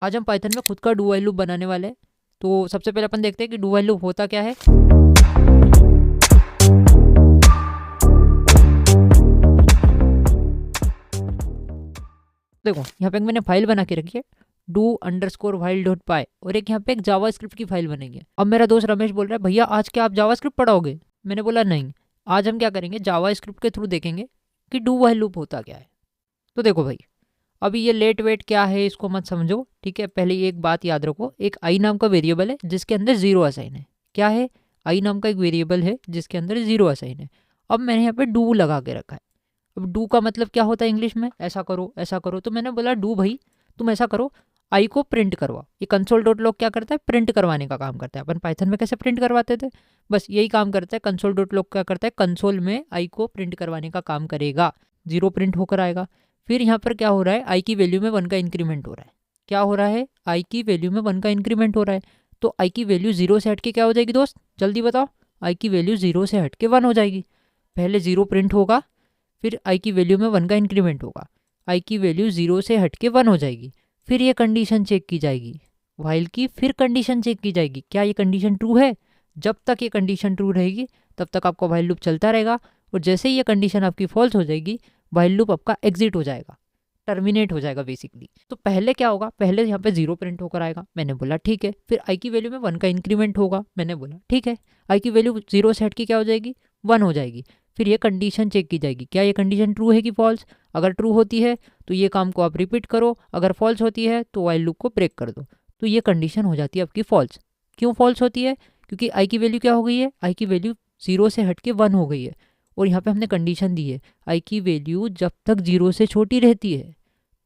आज हम पाइथन में खुद का डू व्हाइल लूप बनाने वाले हैं। तो सबसे पहले अपन देखते हैं कि डू व्हाइल लूप होता क्या है। देखो यहाँ पे एक मैंने फाइल बना के रखी है do_while.py और एक यहाँ पे एक जावास्क्रिप्ट की फाइल बनेगी। अब मेरा दोस्त रमेश बोल रहा है भैया आज क्या आप जावास्क्रिप्ट पढ़ाओगे। मैंने बोला नहीं, आज हम क्या करेंगे जावास्क्रिप्ट के थ्रू देखेंगे कि डू व्हाइल लूप होता क्या है। तो देखो भाई, अभी ये लेट वेट क्या है इसको मत समझो, ठीक है। पहले एक बात याद रखो, एक आई नाम का वेरिएबल है जिसके अंदर जीरो असाइन है। क्या है? आई नाम का एक वेरिएबल है जिसके अंदर जीरो असाइन है। अब मैंने यहाँ पे डू लगा के रखा है। अब डू का मतलब क्या होता है इंग्लिश में, ऐसा करो ऐसा करो। तो मैंने बोला डू भाई तुम ऐसा करो, आई को प्रिंट करवाओ। ये कंसोल डॉट लॉग क्या करता है, प्रिंट करवाने का काम करता है। अपन पाइथन में कैसे प्रिंट करवाते थे, बस यही काम करता है। कंसोल डॉट लॉग क्या करता है, कंसोल में आई को प्रिंट करवाने का काम करेगा। जीरो प्रिंट होकर आएगा। फिर यहाँ पर क्या हो रहा है, आई की वैल्यू में 1 का इंक्रीमेंट हो रहा है। क्या हो रहा है, आई की वैल्यू में 1 का इंक्रीमेंट हो रहा है। तो आई की वैल्यू जीरो से हट के क्या हो जाएगी दोस्त, जल्दी बताओ। आई की वैल्यू जीरो से हट के 1 हो जाएगी। पहले जीरो प्रिंट होगा, फिर आई की वैल्यू में 1 का इंक्रीमेंट होगा। आई की वैल्यू जीरो से हट के 1 हो जाएगी। फिर ये कंडीशन चेक की जाएगी व्हाइल की, फिर कंडीशन चेक की जाएगी क्या ये कंडीशन ट्रू है। जब तक ये कंडीशन ट्रू रहेगी तब तक आपका व्हाइल लूप चलता रहेगा। और जैसे ही ये कंडीशन आपकी फॉल्स हो जाएगी व्हाइल लूप आपका एग्जिट हो जाएगा, टर्मिनेट हो जाएगा बेसिकली। तो पहले क्या होगा, पहले यहाँ पे जीरो प्रिंट होकर आएगा। मैंने बोला ठीक है। फिर आई की वैल्यू में 1 का इंक्रीमेंट होगा। मैंने बोला ठीक है। आई की वैल्यू जीरो से हट के क्या हो जाएगी, 1 हो जाएगी। फिर ये कंडीशन चेक की जाएगी क्या ये कंडीशन ट्रू है कि फॉल्स। अगर ट्रू होती है तो ये काम को आप रिपीट करो, अगर फॉल्स होती है तो व्हाइल लूप को ब्रेक कर दो। तो ये कंडीशन हो जाती है आपकी फॉल्स। क्यों फॉल्स होती है, क्योंकि आई की वैल्यू क्या हो गई है, आई की वैल्यू जीरो से हट के 1 हो गई है। और यहाँ पे हमने कंडीशन दी है आई की वैल्यू जब तक जीरो से छोटी रहती है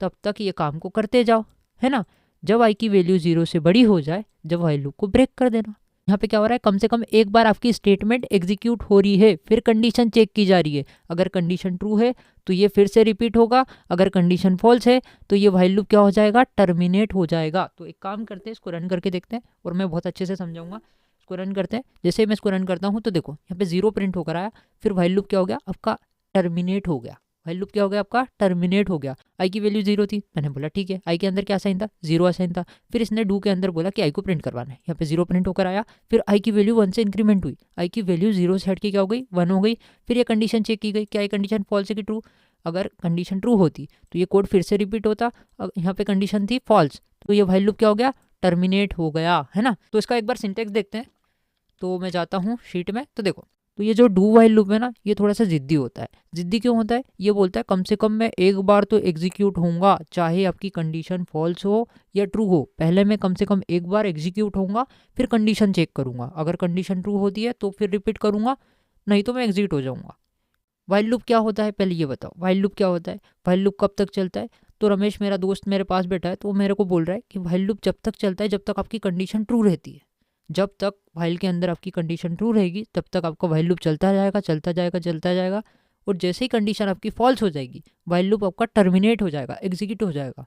तब तक ये काम को करते जाओ, है ना। जब आई की वैल्यू जीरो से बड़ी हो जाए, जब व्हाइल लूप को ब्रेक कर देना। यहाँ पे क्या हो रहा है, कम से कम एक बार आपकी स्टेटमेंट एग्जीक्यूट हो रही है, फिर कंडीशन चेक की जा रही है। अगर कंडीशन ट्रू है तो ये फिर से रिपीट होगा, अगर कंडीशन फॉल्स है तो ये व्हाइल लूप क्या हो जाएगा, टर्मिनेट हो जाएगा। तो एक काम करते हैं, इसको रन करके देखते हैं और मैं बहुत अच्छे से समझाऊंगा। इसको रन करते हैं। जैसे ही मैं इसको रन करता हूँ तो देखो यहाँ पे जीरो प्रिंट होकर आया, फिर व्हाइल लूप क्या हो गया आपका, टर्मिनेट हो गया। व्हाइल लूप क्या हो गया आपका, टर्मिनेट हो गया। आई की वैल्यू जीरो थी, मैंने बोला ठीक है। आई के अंदर क्या साइन था, जीरो साइन था। फिर इसने डू के अंदर बोला कि आई को प्रिंट करवाना है, यहाँ पे जीरो प्रिंट होकर आया। फिर आई की वैल्यू 1 से इंक्रीमेंट हुई, आई की वैल्यू जीरो से हट के क्या हो गई, 1 हो गई। फिर ये कंडीशन चेक की गई क्या ये कंडीशन फॉल्स है कि ट्रू। अगर कंडीशन ट्रू होती तो ये कोड फिर से रिपीट होता। यहाँ पे कंडीशन थी फॉल्स, तो ये व्हाइल लूप क्या हो गया, टर्मिनेट हो गया, है ना। तो इसका एक बार सिंटेक्स देखते हैं। तो मैं जाता हूँ शीट में, तो देखो तो ये जो डू व्हाइल लूप है ना, ये थोड़ा सा जिद्दी होता है। जिद्दी क्यों होता है, ये बोलता है कम से कम मैं एक बार तो एग्जीक्यूट होऊंगा, चाहे आपकी कंडीशन फॉल्स हो या ट्रू हो। पहले मैं कम से कम एक बार एग्जीक्यूट होऊंगा, फिर कंडीशन चेक करूंगा। अगर कंडीशन ट्रू होती है तो फिर रिपीट करूंगा, नहीं तो मैं एग्जिट हो जाऊंगा। व्हाइल लूप क्या होता है पहले ये बताओ, व्हाइल लूप क्या होता है, व्हाइल लूप कब तक चलता है। तो रमेश मेरा दोस्त मेरे पास बैठा है, तो वो मेरे को बोल रहा है कि व्हाइल लूप जब तक चलता है जब तक आपकी कंडीशन ट्रू रहती है। जब तक व्हाइल के अंदर आपकी कंडीशन ट्रू रहेगी तब तक आपका व्हाइल लूप चलता जाएगा चलता जाएगा चलता जाएगा। और जैसे ही कंडीशन आपकी फॉल्स हो जाएगी व्हाइल लूप आपका टर्मिनेट हो जाएगा, एग्जीक्यूट हो जाएगा।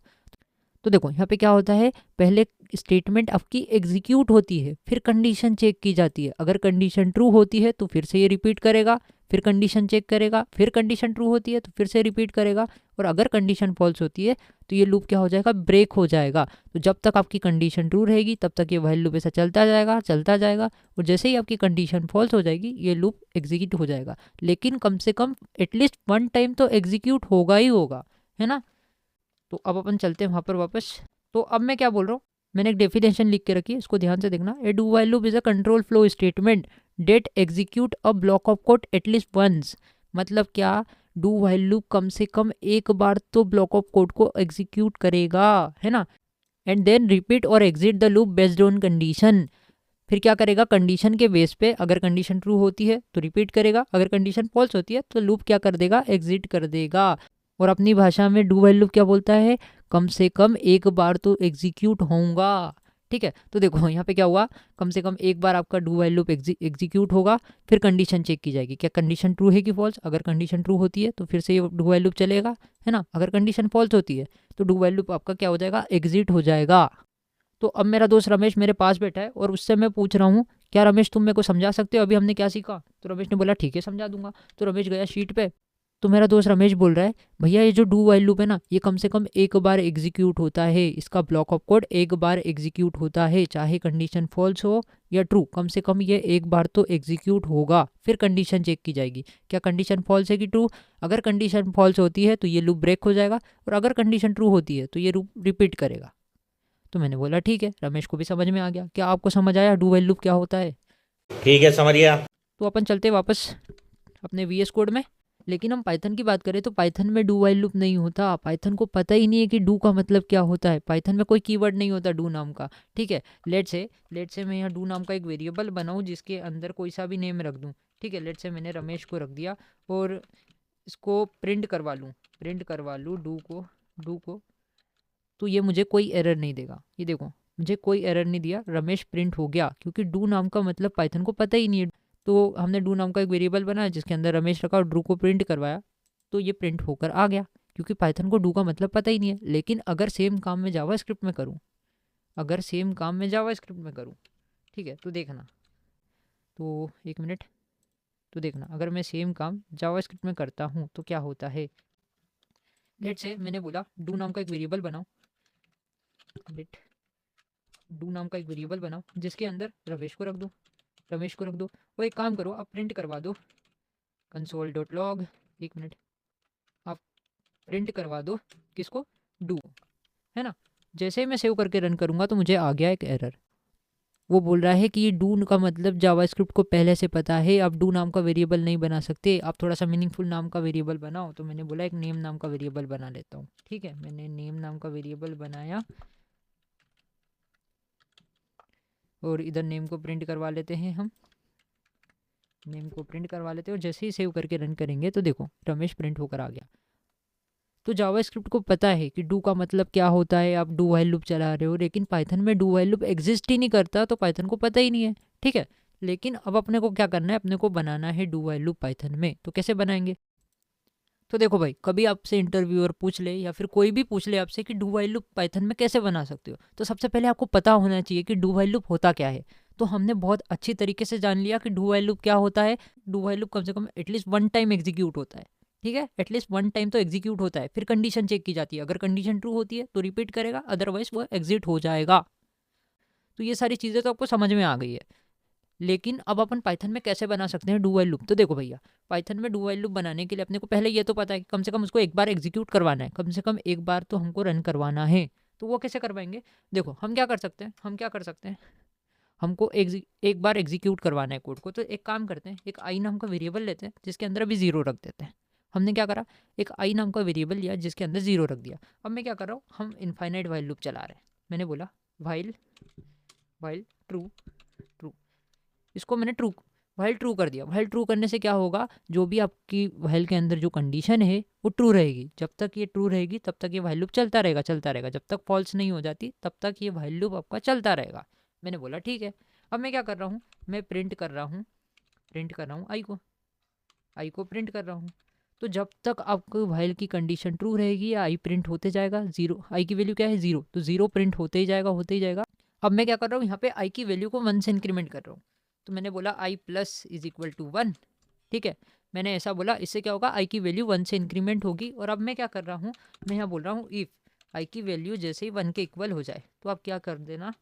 तो देखो यहाँ पे क्या होता है, पहले स्टेटमेंट आपकी एग्जीक्यूट होती है, फिर कंडीशन चेक की जाती है। अगर कंडीशन ट्रू होती है तो फिर से ये रिपीट करेगा, फिर कंडीशन चेक करेगा, फिर कंडीशन ट्रू होती है तो फिर से रिपीट करेगा। और अगर कंडीशन फॉल्स होती है तो ये लूप क्या हो जाएगा, ब्रेक हो जाएगा। तो जब तक आपकी कंडीशन ट्रू रहेगी तब तक ये व्हाइल लूप ऐसा चलता जाएगा चलता जाएगा। और जैसे ही आपकी कंडीशन फॉल्स हो जाएगी ये लूप एग्जीक्यूट हो जाएगा। लेकिन कम से कम एटलीस्ट 1 टाइम तो एग्जीक्यूट होगा ही होगा, है ना। तो अब अपन चलते हैं वहाँ पर वापस। तो अब मैं क्या बोल रहा हूँ, मैंने एक डेफिनेशन लिख के रखी है, इसको ध्यान से देखना। A do while loop is a control flow statement that execute a block of code at least once. मतलब क्या, डू व्हाइल लूप कम से कम एक बार तो ब्लॉक ऑफ कोड को एग्जीक्यूट करेगा, है ना। एंड देन रिपीट और exit the loop based on condition. फिर क्या करेगा, कंडीशन के बेस पे, अगर कंडीशन ट्रू होती है तो रिपीट करेगा, अगर कंडीशन फॉल्स होती है तो लूप क्या कर देगा, एग्जिट कर देगा। और अपनी भाषा में डू व्हाइल लूप क्या बोलता है, कम से कम एक बार तो एग्जीक्यूट होऊंगा। ठीक है, तो देखो यहाँ पे क्या हुआ, कम से कम एक बार आपका डू व्हाइल लूप एग्जीक्यूट होगा, फिर कंडीशन चेक की जाएगी क्या कंडीशन ट्रू है कि फॉल्स। अगर कंडीशन ट्रू होती है तो फिर से ये डू व्हाइल लूप चलेगा, है ना। अगर कंडीशन फॉल्स होती है तो डू व्हाइल लूप आपका क्या हो जाएगा, एग्जिट हो जाएगा। तो अब मेरा दोस्त रमेश मेरे पास बैठा है और उससे मैं पूछ रहा हूँ क्या रमेश तुम मेरे को समझा सकते हो अभी हमने क्या सीखा। तो रमेश ने बोला ठीक है समझा दूंगा। तो रमेश गया शीट पे तो मेरा दोस्त रमेश बोल रहा है भैया ये जो डू वाइल लूप है ना, ये कम से कम एक बार एग्जीक्यूट होता है, इसका ब्लॉक ऑफ कोड एक बार एग्जीक्यूट होता है, चाहे कंडीशन फॉल्स हो या ट्रू, कम से कम ये एक बार तो एग्जीक्यूट होगा, फिर कंडीशन चेक की जाएगी क्या कंडीशन फॉल्स है कि ट्रू। अगर कंडीशन फॉल्स होती है तो ये लूप ब्रेक हो जाएगा, और अगर कंडीशन ट्रू होती है तो ये लूप रिपीट करेगा। तो मैंने बोला ठीक है, रमेश को भी समझ में आ गया। क्या आपको समझ आया डू वाइल लूप क्या होता है? ठीक है, समझ गया। तो अपन चलते वापस अपने वीएस कोड में। लेकिन हम पाइथन की बात करें तो पाइथन में डू वाइल लूप नहीं होता। पाइथन को पता ही नहीं है कि डू का मतलब क्या होता है। पाइथन में कोई कीवर्ड नहीं होता डू नाम का। ठीक है, लेट से मैं यहाँ डू नाम का एक वेरिएबल बनाऊँ जिसके अंदर कोई सा भी नेम रख दूँ। ठीक है, लेट से मैंने रमेश को रख दिया और इसको प्रिंट करवा लूँ डू को, तो ये मुझे कोई एरर नहीं देगा। ये देखो, मुझे कोई एरर नहीं दिया, रमेश प्रिंट हो गया, क्योंकि डू नाम का मतलब पाइथन को पता ही नहीं है। तो हमने डू नाम का एक वेरिएबल बनाया जिसके अंदर रमेश रखा और डू को प्रिंट करवाया, तो ये प्रिंट होकर आ गया, क्योंकि पाइथन को डू का मतलब पता ही नहीं है। लेकिन अगर सेम काम मैं जावास्क्रिप्ट में करूँ, ठीक है, तो देखना, तो एक मिनट, तो देखना, अगर मैं सेम काम जावास्क्रिप्ट में करता हूँ तो क्या होता है। लेट से मैंने बोला डू नाम का एक वेरिएबल बनाओ, जिसके अंदर रमेश को रख दो। वो एक काम करो, आप प्रिंट करवा दो console.log, एक मिनट, आप प्रिंट करवा दो किसको, डू, है ना। जैसे ही मैं सेव करके रन करूँगा तो मुझे आ गया एक एरर। वो बोल रहा है कि ये डू का मतलब जावास्क्रिप्ट को पहले से पता है, आप डू नाम का वेरिएबल नहीं बना सकते, आप थोड़ा सा मीनिंगफुल नाम का वेरिएबल बनाओ। तो मैंने बोला एक नेम नाम का वेरिएबल बना लेता हूँ। ठीक है, मैंने नेम नाम का वेरिएबल बनाया और इधर नेम को प्रिंट करवा लेते हैं हम, और जैसे ही सेव करके रन करेंगे तो देखो रमेश प्रिंट होकर आ गया। तो जावास्क्रिप्ट को पता है कि डू का मतलब क्या होता है, आप डू वाइल लूप चला रहे हो, लेकिन पाइथन में डू वाइल लूप एग्जिस्ट ही नहीं करता, तो पाइथन को पता ही नहीं है। ठीक है, लेकिन अब अपने को क्या करना है, अपने को बनाना है डू वाइल लूप पाइथन में। तो कैसे बनाएंगे? तो देखो भाई, कभी आपसे इंटरव्यूअर पूछ ले या फिर कोई भी पूछ ले आपसे कि डू वाइल लूप पाइथन में कैसे बना सकते हो, तो सबसे पहले आपको पता होना चाहिए कि डू वाइल लूप होता क्या है। तो हमने बहुत अच्छी तरीके से जान लिया कि डू वाइल लूप क्या होता है। डू वाइल लूप कम से कम एटलीस्ट वन टाइम एग्जीक्यूट होता है। ठीक है, एटलीस्ट वन टाइम तो एग्जीक्यूट होता है, फिर कंडीशन चेक की जाती है। अगर कंडीशन ट्रू होती है तो रिपीट करेगा, अदरवाइज वो एग्जिट हो जाएगा। तो ये सारी चीज़ें तो आपको समझ में आ गई है। लेकिन अब अपन पाइथन में कैसे बना सकते हैं डू वाइल लूप? तो देखो भैया, पाइथन में डू वाइल लूप बनाने के लिए अपने को पहले ये तो पता है कि कम से कम उसको एक बार एग्जीक्यूट करवाना है, कम से कम एक बार तो हमको रन करवाना है। तो वो कैसे करवाएंगे? देखो हम क्या कर सकते हैं, हमको एक बार एग्जीक्यूट करवाना है कोड को। तो एक काम करते हैं, एक आई नाम का वेरिएबल लेते हैं जिसके अंदर अभी जीरो रख देते हैं। हमने क्या करा, एक आई नाम का वेरिएबल लिया जिसके अंदर जीरो रख दिया। अब मैं क्या कर रहा हूँ, हम इनफाइनाइट वाइल लूप चला रहे हैं। मैंने बोला वाइल ट्रू, इसको मैंने ट्रू कर दिया। वाइल ट्रू करने से क्या होगा, जो भी आपकी वाइल के अंदर जो कंडीशन है वो ट्रू रहेगी। जब तक ये ट्रू रहेगी तब तक ये वाइल लूप चलता रहेगा। जब तक फॉल्स नहीं हो जाती तब तक ये वाइल लूप आपका चलता रहेगा। मैंने बोला ठीक है। अब मैं क्या कर रहा हूँ, मैं प्रिंट कर रहा हूँ आई को प्रिंट कर रहा हूँ। तो जब तक आपको वाइल की कंडीशन ट्रू रहेगी या आई प्रिंट होते जाएगा, जीरो, आई की वैल्यू क्या है, जीरो, तो जीरो प्रिंट होते ही जाएगा। अब मैं क्या कर रहा हूँ, यहाँ पे आई की वैल्यू को 1 से इंक्रीमेंट कर रहा हूँ। तो मैंने बोला आई प्लस इज इक्वल टू 1। ठीक है, मैंने ऐसा बोला, इससे क्या होगा, आई की वैल्यू 1 से इंक्रीमेंट होगी। और अब मैं क्या कर रहा हूँ, मैं यहाँ बोल रहा हूँ इफ़ आई की वैल्यू जैसे ही 1 के इक्वल हो जाए तो आप क्या कर देना,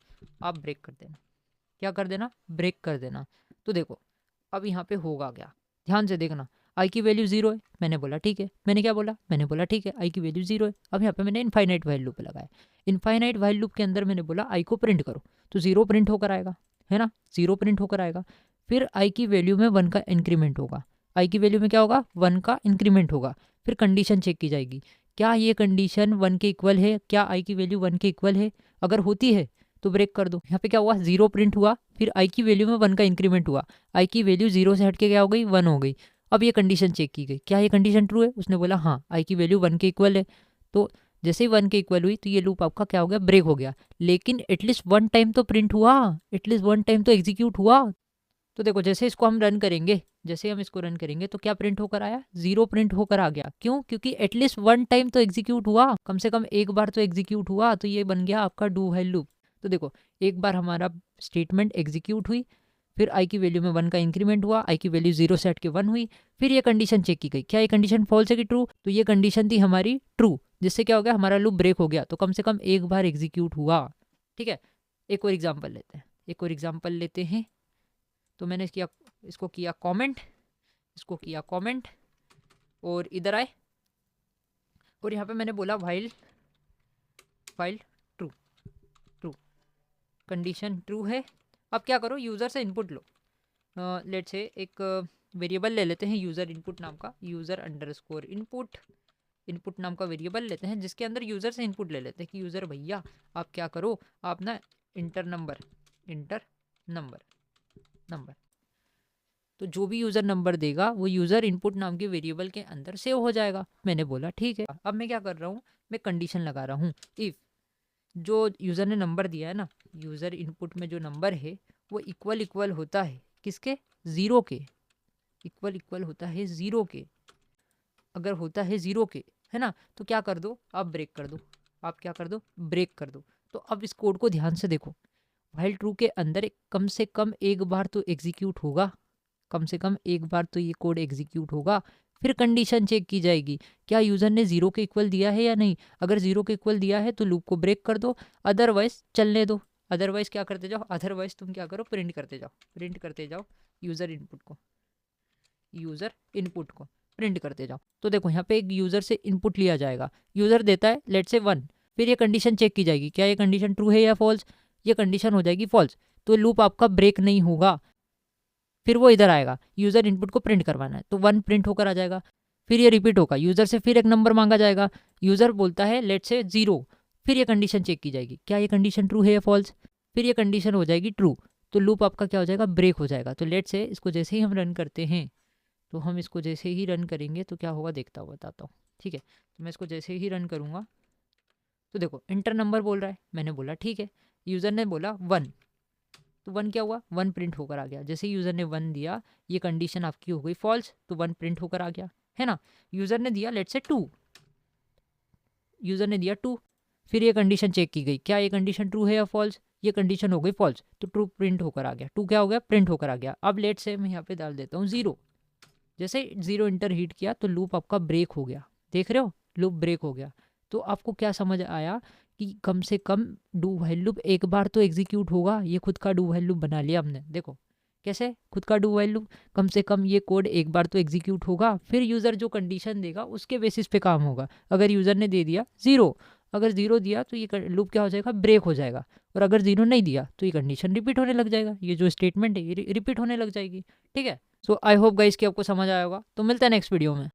आप ब्रेक कर देना। तो देखो अब यहाँ पे होगा क्या, ध्यान से देखना। आई की वैल्यू जीरो है, मैंने बोला ठीक है, मैंने बोला ठीक है, आई की वैल्यू जीरो है। अब यहाँ पे मैंने इनफाइनाइट वाइल लूप लगाया। इनफाइनाइट वाइल लूप के अंदर मैंने बोला आई को प्रिंट करो, तो जीरो प्रिंट होकर आएगा, है ना, जीरो प्रिंट होकर आएगा। फिर आई की वैल्यू में 1 का इंक्रीमेंट होगा, आई की वैल्यू में क्या होगा, 1 का इंक्रीमेंट होगा। फिर कंडीशन चेक की जाएगी, क्या ये कंडीशन 1 के इक्वल है, क्या आई की वैल्यू 1 के इक्वल है। अगर होती है तो ब्रेक कर दो। यहाँ पे क्या हुआ, जीरो प्रिंट हुआ, फिर आई की वैल्यू में 1 का इंक्रीमेंट हुआ, आई की वैल्यू जीरो से हटके क्या हो गई, 1 हो गई। अब ये कंडीशन चेक की गई, क्या ये कंडीशन ट्रू है, उसने बोला हाँ, आई की वैल्यू 1 के इक्वल है। तो जैसे ही 1 के इक्वल हुई तो ये लूप आपका क्या हो गया, ब्रेक हो गया। लेकिन एटलीस्ट 1 टाइम तो प्रिंट हुआ, एटलीस्ट 1 टाइम तो एग्जीक्यूट हुआ। तो देखो जैसे इसको हम रन करेंगे, तो क्या प्रिंट होकर आया, जीरो प्रिंट होकर आ गया। क्यों? क्योंकि एटलीस्ट 1 टाइम तो एग्जीक्यूट हुआ, कम से कम एक बार तो एग्जीक्यूट हुआ। तो ये बन गया आपका डू व्हाइल लूप। तो देखो एक बार हमारा स्टेटमेंट एग्जीक्यूट हुई, फिर आई की वैल्यू में 1 का इंक्रीमेंट हुआ, आई की वैल्यू 0 सेट के 1 हुई, फिर ये कंडीशन चेक की गई, क्या ये कंडीशन फॉल्स है कि ट्रू, तो ये कंडीशन थी हमारी ट्रू, जिससे क्या हो गया, हमारा लूप ब्रेक हो गया, तो कम से कम एक बार एग्जीक्यूट हुआ। ठीक है, एक और एग्जाम्पल लेते हैं, तो मैंने इसको किया कॉमेंट, और इधर आए और यहाँ पे मैंने बोला वाइल ट्रू, कंडीशन ट्रू है। अब क्या करो, यूज़र से इनपुट लो, लेट्स से एक वेरिएबल ले लेते हैं यूज़र इनपुट नाम का, यूज़र अंडरस्कोर इनपुट नाम का वेरिएबल लेते हैं, जिसके अंदर यूज़र से इनपुट ले लेते हैं कि यूज़र भैया आप क्या करो, आप ना इंटर नंबर, तो जो भी यूज़र नंबर देगा वो यूज़र इनपुट नाम के वेरिएबल के अंदर सेव हो जाएगा। मैंने बोला ठीक है। अब मैं क्या कर रहा हूँ, मैं कंडीशन लगा रहा हूँ, इफ़ जो यूज़र ने नंबर दिया है ना, यूज़र इनपुट में जो नंबर है वो इक्वल होता है किसके, ज़ीरो के, इक्वल होता है ज़ीरो के, अगर होता है ज़ीरो के, है ना, तो क्या कर दो आप, ब्रेक कर दो, ब्रेक कर दो। तो अब इस कोड को ध्यान से देखो, व्हाइल ट्रू के अंदर कम से कम एक बार तो एग्जीक्यूट होगा, ये कोड एग्जीक्यूट होगा, फिर कंडीशन चेक की जाएगी, क्या यूज़र ने ज़ीरो के इक्वल दिया है या नहीं, अगर ज़ीरो के इक्वल दिया है तो लूप को ब्रेक कर दो, अदरवाइज चलने दो, अदरवाइज क्या करते जाओ, तुम क्या करो, प्रिंट करते जाओ यूज़र इनपुट को प्रिंट करते जाओ। तो देखो यहाँ पे एक यूज़र से इनपुट लिया जाएगा, यूज़र देता है लेट्स से 1, फिर ये कंडीशन चेक की जाएगी, क्या ये कंडीशन ट्रू है या फॉल्स, ये कंडीशन हो जाएगी फॉल्स, तो लूप आपका ब्रेक नहीं होगा, फिर वो इधर आएगा, यूज़र इनपुट को प्रिंट करवाना है, तो 1 प्रिंट होकर आ जाएगा, फिर ये रिपीट होगा, यूज़र से फिर एक नंबर मांगा जाएगा, यूज़र बोलता है लेट्स से 0, फिर ये कंडीशन चेक की जाएगी, क्या ये कंडीशन ट्रू है या फॉल्स, फिर ये कंडीशन हो जाएगी ट्रू, तो लूप आपका क्या हो जाएगा, ब्रेक हो जाएगा। तो लेट्स से इसको जैसे ही हम रन करते हैं, तो हम इसको जैसे ही रन करेंगे तो क्या होगा देखता हुआ बताता हूँ। ठीक है, तो मैं इसको जैसे ही रन करूँगा तो देखो इंटर नंबर बोल रहा है, मैंने बोला ठीक है, यूज़र ने बोला 1, तो 1 क्या हुआ, 1 प्रिंट होकर आ गया, जैसे यूज़र ने 1 दिया ये कंडीशन आपकी हो गई फॉल्स, तो 1 प्रिंट होकर आ गया, है ना। यूज़र ने दिया लेट्स से 2, फिर ये कंडीशन चेक की गई, क्या ये कंडीशन ट्रू है या फॉल्स, ये कंडीशन हो गई फॉल्स, तो ट्रू प्रिंट होकर आ गया, 2 क्या हो गया, प्रिंट होकर आ गया। अब लेट्स से मैं यहाँ पे डाल देता हूँ 0, जैसे 0 इंटर हीट किया तो लूप आपका ब्रेक हो गया, देख रहे हो, लूप ब्रेक हो गया। तो आपको क्या समझ आया कि कम से कम डू व्हाइल लूप एक बार तो एग्जीक्यूट होगा, ये खुद का डू व्हाइल लूप बना लिया हमने, देखो कैसे खुद का डू व्हाइल लूप, कम से कम ये कोड एक बार तो एग्जीक्यूट होगा, फिर यूज़र जो कंडीशन देगा उसके बेसिस पे काम होगा। अगर यूज़र ने दे दिया 0, अगर 0 दिया तो ये लूप क्या हो जाएगा, ब्रेक हो जाएगा, और अगर 0 नहीं दिया तो ये कंडीशन रिपीट होने लग जाएगा, ये जो स्टेटमेंट है ये रिपीट होने लग जाएगी। ठीक है, सो आई होप गाइस कि आपको समझ आया होगा, तो मिलते हैं नेक्स्ट वीडियो में।